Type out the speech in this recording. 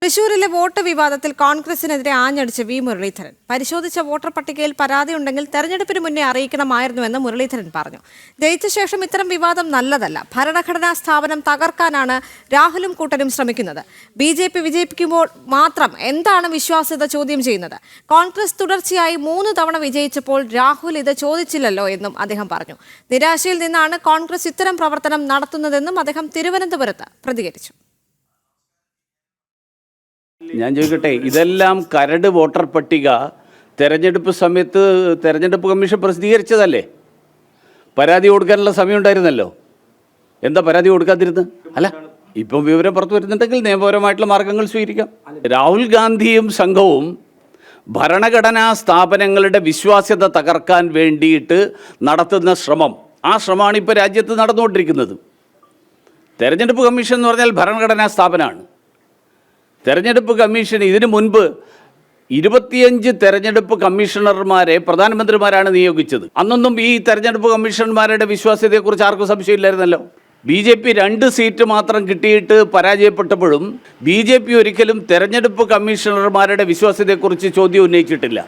തൃശൂരിലെ വോട്ട് വിവാദത്തിൽ കോൺഗ്രസിനെതിരെ ആഞ്ഞടിച്ച് വി മുരളീധരൻ. പരിശോധിച്ച വോട്ടർ പട്ടികയിൽ പരാതിയുണ്ടെങ്കിൽ തെരഞ്ഞെടുപ്പിന് മുന്നേ അറിയിക്കണമായിരുന്നുവെന്ന് മുരളീധരൻ പറഞ്ഞു. ജയിച്ച ശേഷം ഇത്തരം വിവാദം നല്ലതല്ല. ഭരണഘടനാ സ്ഥാപനം തകർക്കാനാണ് രാഹുലും കൂട്ടരും ശ്രമിക്കുന്നത്. BJP വിജയിപ്പിക്കുമ്പോൾ മാത്രം എന്താണ് വിശ്വാസ്യത ചോദ്യം ചെയ്യുന്നത്? കോൺഗ്രസ് തുടർച്ചയായി 3 തവണ വിജയിച്ചപ്പോൾ രാഹുൽ ഇത് ചോദിച്ചില്ലല്ലോ എന്നും അദ്ദേഹം പറഞ്ഞു. നിരാശയിൽ നിന്നാണ് കോൺഗ്രസ് ഇത്തരം പ്രവർത്തനം നടത്തുന്നതെന്നും അദ്ദേഹം തിരുവനന്തപുരത്ത് പ്രതികരിച്ചു. ഞാൻ ചോദിക്കട്ടെ, ഇതെല്ലാം കരട് വോട്ടർ പട്ടിക തെരഞ്ഞെടുപ്പ് സമയത്ത് തെരഞ്ഞെടുപ്പ് കമ്മീഷൻ പ്രസിദ്ധീകരിച്ചതല്ലേ? പരാതി കൊടുക്കാനുള്ള സമയം ഉണ്ടായിരുന്നല്ലോ. എന്താ പരാതി കൊടുക്കാതിരുന്നത്? അല്ല, ഇപ്പം വിവരം പുറത്തു വരുന്നുണ്ടെങ്കിൽ നിയമപരമായിട്ടുള്ള മാർഗങ്ങൾ സ്വീകരിക്കാം. രാഹുൽ ഗാന്ധിയും സംഘവും ഭരണഘടനാ സ്ഥാപനങ്ങളുടെ വിശ്വാസ്യത തകർക്കാൻ വേണ്ടിയിട്ട് നടത്തുന്ന ശ്രമം, ആ ശ്രമമാണ് ഇപ്പോൾ രാജ്യത്ത് നടന്നുകൊണ്ടിരിക്കുന്നത്. തെരഞ്ഞെടുപ്പ് കമ്മീഷൻ എന്ന് പറഞ്ഞാൽ ഭരണഘടനാ സ്ഥാപനമാണ്. തെരഞ്ഞെടുപ്പ് കമ്മീഷൻ ഇതിനു മുൻപ് 25 തെരഞ്ഞെടുപ്പ് കമ്മീഷണർമാരെ പ്രധാനമന്ത്രിമാരാണ് നിയോഗിച്ചത്. അന്നൊന്നും ഈ തെരഞ്ഞെടുപ്പ് കമ്മീഷണർമാരുടെ വിശ്വാസ്യതയെക്കുറിച്ച് ആർക്കും സംശയമില്ലായിരുന്നല്ലോ. BJP 2 സീറ്റ് മാത്രം കിട്ടിയിട്ട് പരാജയപ്പെട്ടപ്പോഴും BJP ഒരിക്കലും തെരഞ്ഞെടുപ്പ് കമ്മീഷണർമാരുടെ വിശ്വാസ്യതയെക്കുറിച്ച് ചോദ്യം ഉന്നയിച്ചിട്ടില്ല.